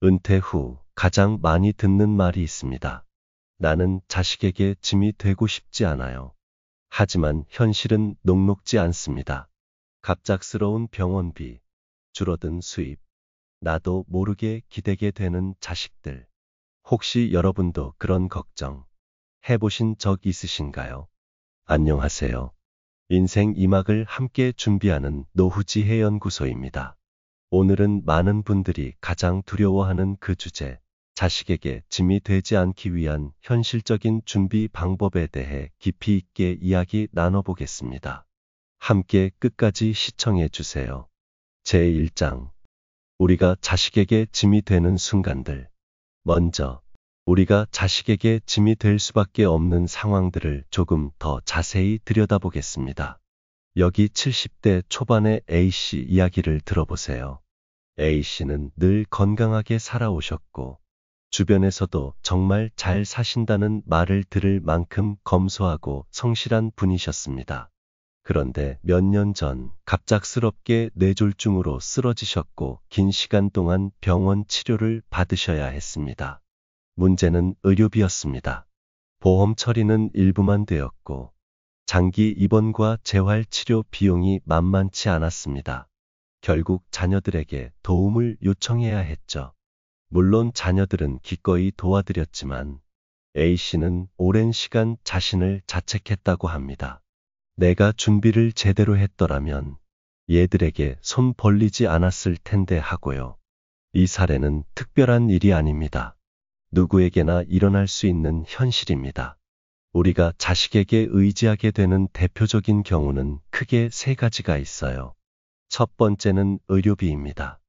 은퇴 후 가장 많이 듣는 말이 있습니다. 나는 자식에게 짐이 되고 싶지 않아요. 하지만 현실은 녹록지 않습니다. 갑작스러운 병원비, 줄어든 수입, 나도 모르게 기대게 되는 자식들. 혹시 여러분도 그런 걱정 해보신 적 있으신가요? 안녕하세요. 인생 2막을 함께 준비하는 노후지혜 연구소입니다. 오늘은 많은 분들이 가장 두려워하는 그 주제, 자식에게 짐이 되지 않기 위한 현실적인 준비 방법에 대해 깊이 있게 이야기 나눠보겠습니다. 함께 끝까지 시청해 주세요. 제1장. 우리가 자식에게 짐이 되는 순간들. 먼저, 우리가 자식에게 짐이 될 수밖에 없는 상황들을 조금 더 자세히 들여다보겠습니다. 여기 70대 초반의 A씨 이야기를 들어보세요. A씨는 늘 건강하게 살아오셨고, 주변에서도 정말 잘 사신다는 말을 들을 만큼 검소하고 성실한 분이셨습니다. 그런데 몇 년 전 갑작스럽게 뇌졸중으로 쓰러지셨고 긴 시간 동안 병원 치료를 받으셔야 했습니다. 문제는 의료비였습니다. 보험 처리는 일부만 되었고 장기 입원과 재활 치료 비용이 만만치 않았습니다. 결국 자녀들에게 도움을 요청해야 했죠. 물론 자녀들은 기꺼이 도와드렸지만 A씨는 오랜 시간 자신을 자책했다고 합니다. 내가 준비를 제대로 했더라면 얘들에게 손 벌리지 않았을 텐데 하고요. 이 사례는 특별한 일이 아닙니다. 누구에게나 일어날 수 있는 현실입니다. 우리가 자식에게 의지하게 되는 대표적인 경우는 크게 세 가지가 있어요. 첫 번째는 의료비입니다.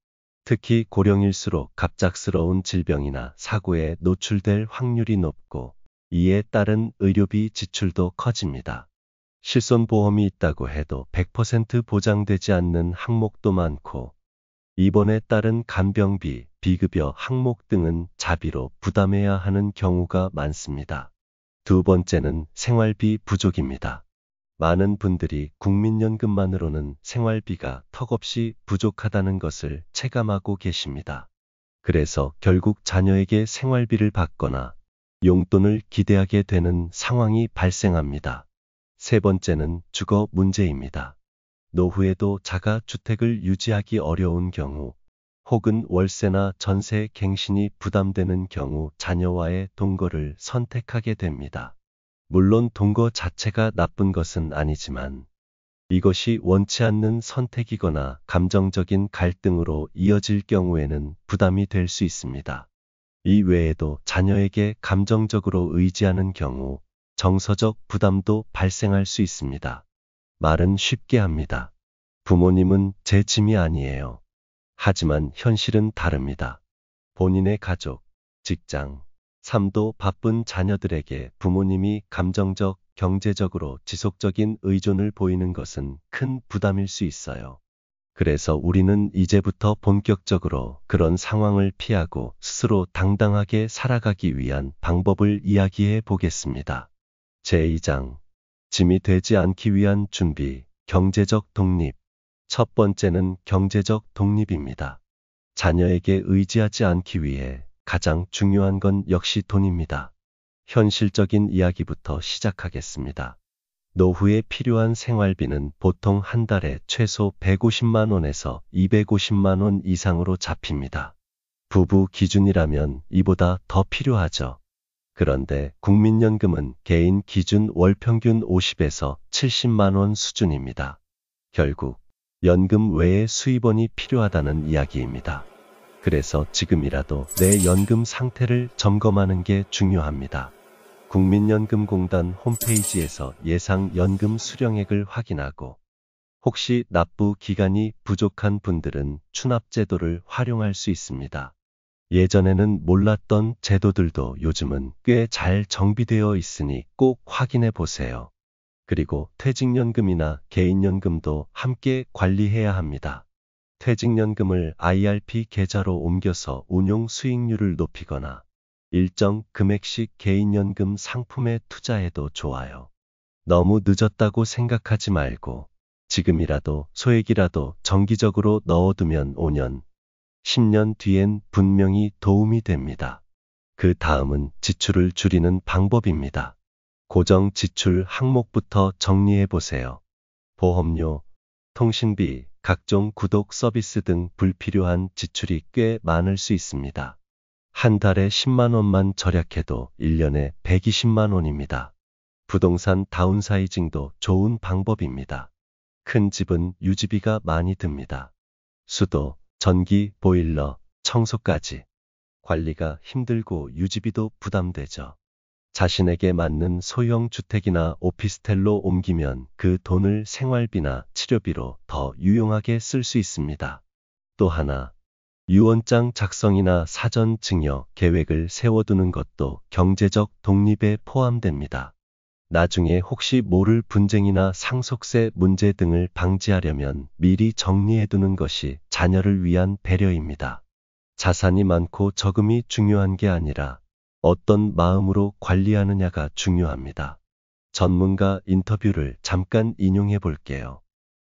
특히 고령일수록 갑작스러운 질병이나 사고에 노출될 확률이 높고 이에 따른 의료비 지출도 커집니다. 실손보험이 있다고 해도 100% 보장되지 않는 항목도 많고 입원에 따른 간병비, 비급여 항목 등은 자비로 부담해야 하는 경우가 많습니다. 두 번째는 생활비 부족입니다. 많은 분들이 국민연금만으로는 생활비가 턱없이 부족하다는 것을 체감하고 계십니다. 그래서 결국 자녀에게 생활비를 받거나 용돈을 기대하게 되는 상황이 발생합니다. 세 번째는 주거 문제입니다. 노후에도 자가주택을 유지하기 어려운 경우, 혹은 월세나 전세 갱신이 부담되는 경우 자녀와의 동거를 선택하게 됩니다. 물론 동거 자체가 나쁜 것은 아니지만 이것이 원치 않는 선택이거나 감정적인 갈등으로 이어질 경우에는 부담이 될 수 있습니다. 이 외에도 자녀에게 감정적으로 의지하는 경우 정서적 부담도 발생할 수 있습니다. 말은 쉽게 합니다. 부모님은 제 짐이 아니에요. 하지만 현실은 다릅니다. 본인의 가족, 직장, 삶도 바쁜 자녀들에게 부모님이 감정적, 경제적으로 지속적인 의존을 보이는 것은 큰 부담일 수 있어요. 그래서 우리는 이제부터 본격적으로 그런 상황을 피하고 스스로 당당하게 살아가기 위한 방법을 이야기해 보겠습니다. 제2장. 짐이 되지 않기 위한 준비, 경제적 독립. 첫 번째는 경제적 독립입니다. 자녀에게 의지하지 않기 위해 가장 중요한 건 역시 돈입니다. 현실적인 이야기부터 시작하겠습니다. 노후에 필요한 생활비는 보통 한 달에 최소 150만 원에서 250만 원 이상으로 잡힙니다. 부부 기준이라면 이보다 더 필요하죠. 그런데 국민연금은 개인 기준 월 평균 50에서 70만 원 수준입니다. 결국 연금 외에 수입원이 필요하다는 이야기입니다. 그래서 지금이라도 내 연금 상태를 점검하는 게 중요합니다. 국민연금공단 홈페이지에서 예상 연금 수령액을 확인하고 혹시 납부 기간이 부족한 분들은 추납제도를 활용할 수 있습니다. 예전에는 몰랐던 제도들도 요즘은 꽤 잘 정비되어 있으니 꼭 확인해 보세요. 그리고 퇴직연금이나 개인연금도 함께 관리해야 합니다. 퇴직연금을 IRP 계좌로 옮겨서 운용 수익률을 높이거나 일정 금액씩 개인연금 상품에 투자해도 좋아요. 너무 늦었다고 생각하지 말고 지금이라도 소액이라도 정기적으로 넣어두면 5년, 10년 뒤엔 분명히 도움이 됩니다. 그 다음은 지출을 줄이는 방법입니다. 고정 지출 항목부터 정리해 보세요. 보험료, 통신비, 각종 구독 서비스 등 불필요한 지출이 꽤 많을 수 있습니다. 한 달에 10만 원만 절약해도 1년에 120만 원입니다. 부동산 다운사이징도 좋은 방법입니다. 큰 집은 유지비가 많이 듭니다. 수도, 전기, 보일러, 청소까지. 관리가 힘들고 유지비도 부담되죠. 자신에게 맞는 소형 주택이나 오피스텔로 옮기면 그 돈을 생활비나 치료비로 더 유용하게 쓸 수 있습니다. 또 하나, 유언장 작성이나 사전 증여 계획을 세워두는 것도 경제적 독립에 포함됩니다. 나중에 혹시 모를 분쟁이나 상속세 문제 등을 방지하려면 미리 정리해두는 것이 자녀를 위한 배려입니다. 자산이 많고 적음이 중요한 게 아니라 어떤 마음으로 관리하느냐가 중요합니다. 전문가 인터뷰를 잠깐 인용해 볼게요.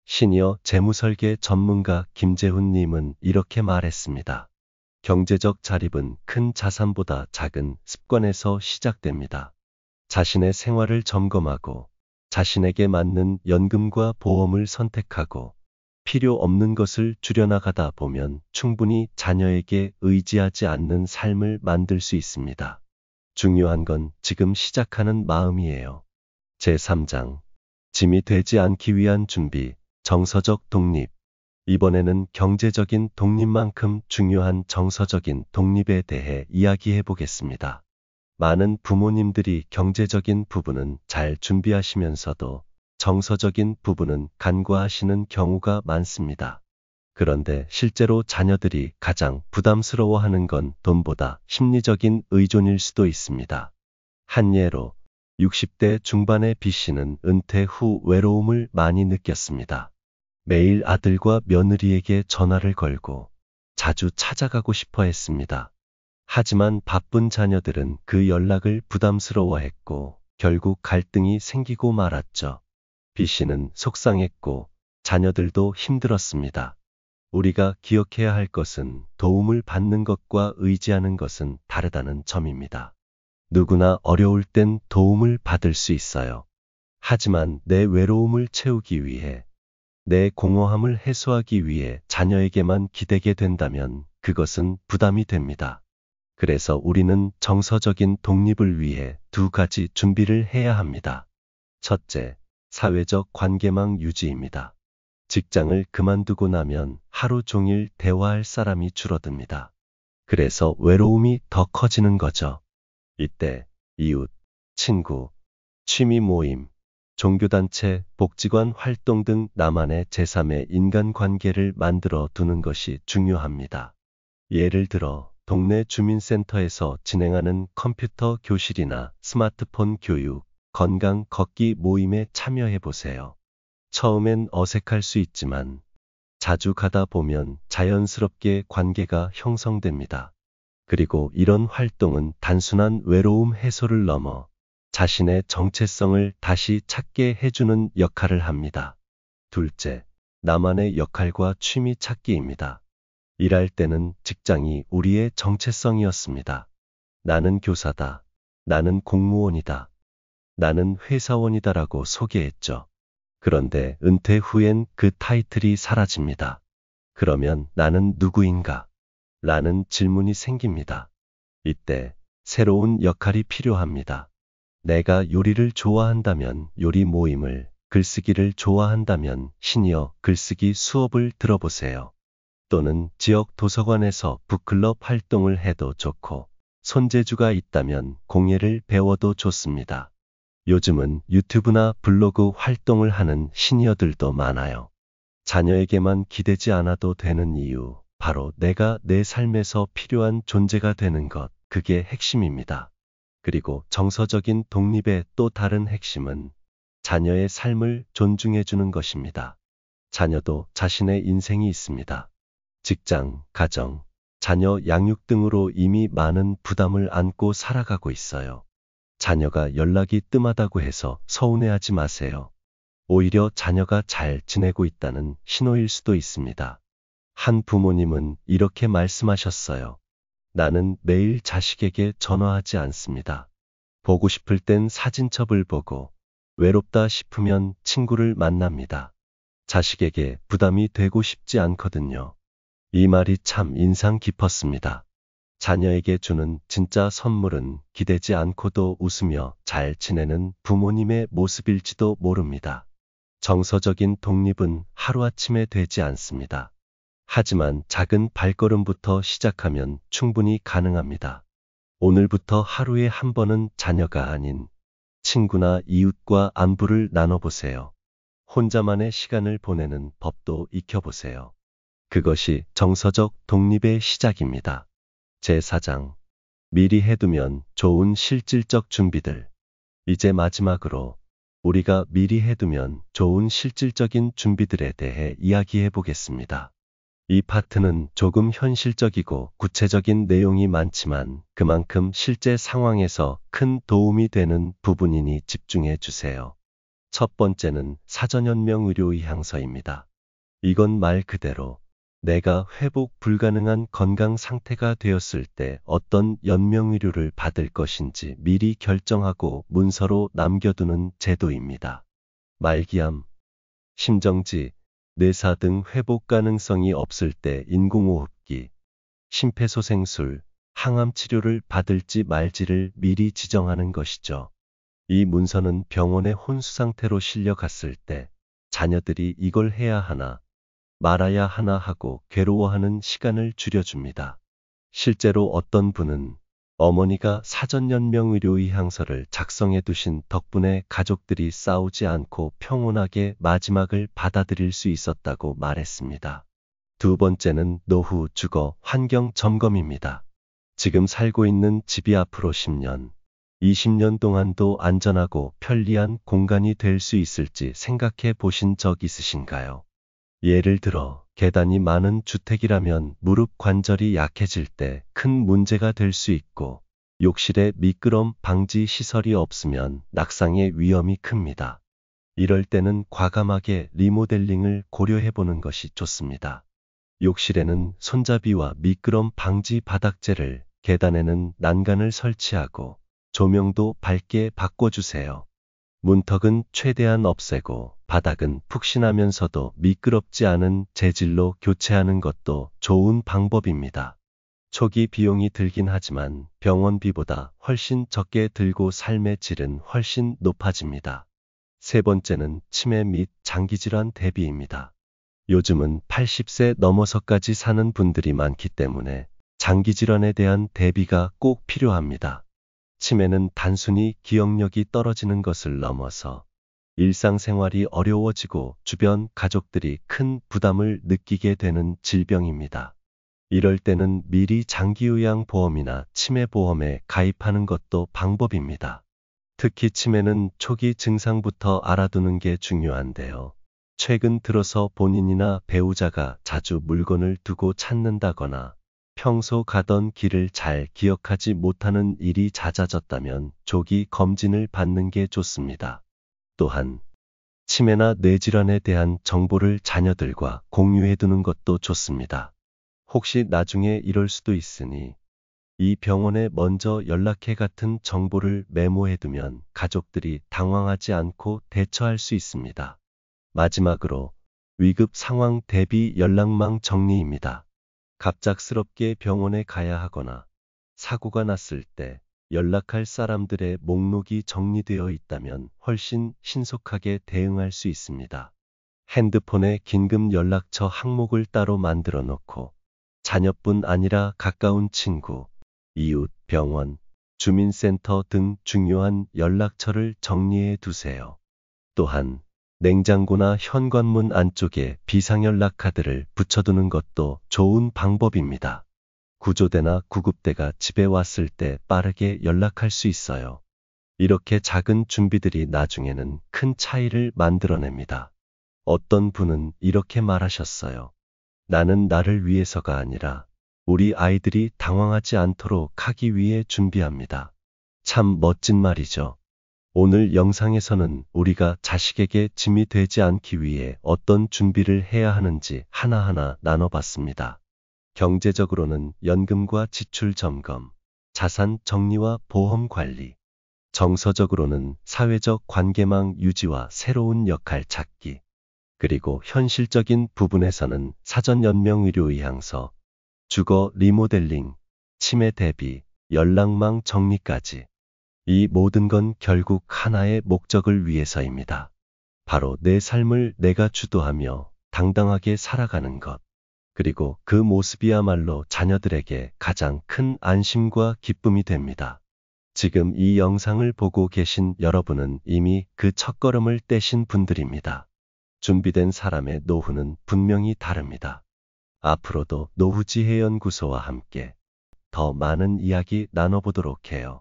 시니어 재무설계 전문가 김재훈 님은 이렇게 말했습니다. 경제적 자립은 큰 자산보다 작은 습관에서 시작됩니다. 자신의 생활을 점검하고 자신에게 맞는 연금과 보험을 선택하고 필요 없는 것을 줄여나가다 보면 충분히 자녀에게 의지하지 않는 삶을 만들 수 있습니다. 중요한 건 지금 시작하는 마음이에요. 제3장, 짐이 되지 않기 위한 준비, 정서적 독립. 이번에는 경제적인 독립만큼 중요한 정서적인 독립에 대해 이야기해 보겠습니다. 많은 부모님들이 경제적인 부분은 잘 준비하시면서도 정서적인 부분은 간과하시는 경우가 많습니다. 그런데 실제로 자녀들이 가장 부담스러워하는 건 돈보다 심리적인 의존일 수도 있습니다. 한 예로 60대 중반의 B씨는 은퇴 후 외로움을 많이 느꼈습니다. 매일 아들과 며느리에게 전화를 걸고 자주 찾아가고 싶어 했습니다. 하지만 바쁜 자녀들은 그 연락을 부담스러워했고 결국 갈등이 생기고 말았죠. B씨는 속상했고 자녀들도 힘들었습니다. 우리가 기억해야 할 것은 도움을 받는 것과 의지하는 것은 다르다는 점입니다. 누구나 어려울 땐 도움을 받을 수 있어요. 하지만 내 외로움을 채우기 위해, 내 공허함을 해소하기 위해 자녀에게만 기대게 된다면 그것은 부담이 됩니다. 그래서 우리는 정서적인 독립을 위해 두 가지 준비를 해야 합니다. 첫째, 사회적 관계망 유지입니다. 직장을 그만두고 나면 하루 종일 대화할 사람이 줄어듭니다. 그래서 외로움이 더 커지는 거죠. 이때 이웃, 친구, 취미 모임, 종교단체, 복지관 활동 등 나만의 제3의 인간관계를 만들어 두는 것이 중요합니다. 예를 들어 동네 주민센터에서 진행하는 컴퓨터 교실이나 스마트폰 교육, 건강 걷기 모임에 참여해 보세요. 처음엔 어색할 수 있지만 자주 가다 보면 자연스럽게 관계가 형성됩니다. 그리고 이런 활동은 단순한 외로움 해소를 넘어 자신의 정체성을 다시 찾게 해주는 역할을 합니다. 둘째, 나만의 역할과 취미 찾기입니다. 일할 때는 직장이 우리의 정체성이었습니다. 나는 교사다. 나는 공무원이다. 나는 회사원이다라고 소개했죠. 그런데 은퇴 후엔 그 타이틀이 사라집니다. 그러면 나는 누구인가? 라는 질문이 생깁니다. 이때 새로운 역할이 필요합니다. 내가 요리를 좋아한다면 요리 모임을, 글쓰기를 좋아한다면 시니어 글쓰기 수업을 들어보세요. 또는 지역 도서관에서 북클럽 활동을 해도 좋고, 손재주가 있다면 공예를 배워도 좋습니다. 요즘은 유튜브나 블로그 활동을 하는 시니어들도 많아요. 자녀에게만 기대지 않아도 되는 이유, 바로 내가 내 삶에서 필요한 존재가 되는 것, 그게 핵심입니다. 그리고 정서적인 독립의 또 다른 핵심은 자녀의 삶을 존중해주는 것입니다. 자녀도 자신의 인생이 있습니다. 직장, 가정, 자녀 양육 등으로 이미 많은 부담을 안고 살아가고 있어요. 자녀가 연락이 뜸하다고 해서 서운해하지 마세요. 오히려 자녀가 잘 지내고 있다는 신호일 수도 있습니다. 한 부모님은 이렇게 말씀하셨어요. 나는 매일 자식에게 전화하지 않습니다. 보고 싶을 땐 사진첩을 보고 외롭다 싶으면 친구를 만납니다. 자식에게 부담이 되고 싶지 않거든요. 이 말이 참 인상 깊었습니다. 자녀에게 주는 진짜 선물은 기대지 않고도 웃으며 잘 지내는 부모님의 모습일지도 모릅니다. 정서적인 독립은 하루아침에 되지 않습니다. 하지만 작은 발걸음부터 시작하면 충분히 가능합니다. 오늘부터 하루에 한 번은 자녀가 아닌 친구나 이웃과 안부를 나눠보세요. 혼자만의 시간을 보내는 법도 익혀보세요. 그것이 정서적 독립의 시작입니다. 제4장. 미리 해두면 좋은 실질적 준비들. 이제 마지막으로 우리가 미리 해두면 좋은 실질적인 준비들에 대해 이야기해 보겠습니다. 이 파트는 조금 현실적이고 구체적인 내용이 많지만 그만큼 실제 상황에서 큰 도움이 되는 부분이니 집중해 주세요. 첫 번째는 사전연명의료의향서입니다. 이건 말 그대로 내가 회복 불가능한 건강 상태가 되었을 때 어떤 연명의료를 받을 것인지 미리 결정하고 문서로 남겨두는 제도입니다. 말기암, 심정지, 뇌사 등 회복 가능성이 없을 때 인공호흡기, 심폐소생술, 항암 치료를 받을지 말지를 미리 지정하는 것이죠. 이 문서는 병원에 혼수 상태로 실려갔을 때 자녀들이 이걸 해야 하나 말아야 하나 하고 괴로워하는 시간을 줄여줍니다. 실제로 어떤 분은 어머니가 사전연명의료의향서를 작성해 두신 덕분에 가족들이 싸우지 않고 평온하게 마지막을 받아들일 수 있었다고 말했습니다. 두 번째는 노후 주거 환경 점검입니다. 지금 살고 있는 집이 앞으로 10년, 20년 동안도 안전하고 편리한 공간이 될 수 있을지 생각해 보신 적 있으신가요? 예를 들어 계단이 많은 주택이라면 무릎 관절이 약해질 때 큰 문제가 될 수 있고 욕실에 미끄럼 방지 시설이 없으면 낙상의 위험이 큽니다. 이럴 때는 과감하게 리모델링을 고려해 보는 것이 좋습니다. 욕실에는 손잡이와 미끄럼 방지 바닥재를, 계단에는 난간을 설치하고 조명도 밝게 바꿔주세요. 문턱은 최대한 없애고 바닥은 푹신하면서도 미끄럽지 않은 재질로 교체하는 것도 좋은 방법입니다. 초기 비용이 들긴 하지만 병원비보다 훨씬 적게 들고 삶의 질은 훨씬 높아집니다. 세 번째는 치매 및 장기질환 대비입니다. 요즘은 80세 넘어서까지 사는 분들이 많기 때문에 장기질환에 대한 대비가 꼭 필요합니다. 치매는 단순히 기억력이 떨어지는 것을 넘어서 일상생활이 어려워지고 주변 가족들이 큰 부담을 느끼게 되는 질병입니다. 이럴 때는 미리 장기요양보험이나 치매보험에 가입하는 것도 방법입니다. 특히 치매는 초기 증상부터 알아두는 게 중요한데요. 최근 들어서 본인이나 배우자가 자주 물건을 두고 찾는다거나 평소 가던 길을 잘 기억하지 못하는 일이 잦아졌다면 조기 검진을 받는 게 좋습니다. 또한 치매나 뇌질환에 대한 정보를 자녀들과 공유해 두는 것도 좋습니다. 혹시 나중에 이럴 수도 있으니 이 병원에 먼저 연락해 같은 정보를 메모해 두면 가족들이 당황하지 않고 대처할 수 있습니다. 마지막으로 위급 상황 대비 연락망 정리입니다. 갑작스럽게 병원에 가야 하거나 사고가 났을 때 연락할 사람들의 목록이 정리되어 있다면 훨씬 신속하게 대응할 수 있습니다. 핸드폰에 긴급 연락처 항목을 따로 만들어 놓고 자녀뿐 아니라 가까운 친구, 이웃, 병원, 주민센터 등 중요한 연락처를 정리해 두세요. 또한 냉장고나 현관문 안쪽에 비상연락 카드를 붙여두는 것도 좋은 방법입니다. 구조대나 구급대가 집에 왔을 때 빠르게 연락할 수 있어요. 이렇게 작은 준비들이 나중에는 큰 차이를 만들어냅니다. 어떤 분은 이렇게 말하셨어요. 나는 나를 위해서가 아니라 우리 아이들이 당황하지 않도록 하기 위해 준비합니다. 참 멋진 말이죠. 오늘 영상에서는 우리가 자식에게 짐이 되지 않기 위해 어떤 준비를 해야 하는지 하나하나 나눠봤습니다. 경제적으로는 연금과 지출 점검, 자산 정리와 보험 관리, 정서적으로는 사회적 관계망 유지와 새로운 역할 찾기, 그리고 현실적인 부분에서는 사전연명의료의향서, 주거 리모델링, 치매 대비, 연락망 정리까지. 이 모든 건 결국 하나의 목적을 위해서입니다. 바로 내 삶을 내가 주도하며 당당하게 살아가는 것. 그리고 그 모습이야말로 자녀들에게 가장 큰 안심과 기쁨이 됩니다. 지금 이 영상을 보고 계신 여러분은 이미 그 첫걸음을 떼신 분들입니다. 준비된 사람의 노후는 분명히 다릅니다. 앞으로도 노후지혜연구소와 함께 더 많은 이야기 나눠보도록 해요.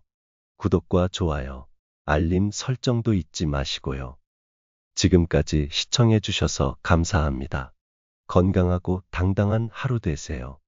구독과 좋아요, 알림 설정도 잊지 마시고요. 지금까지 시청해 주셔서 감사합니다. 건강하고 당당한 하루 되세요.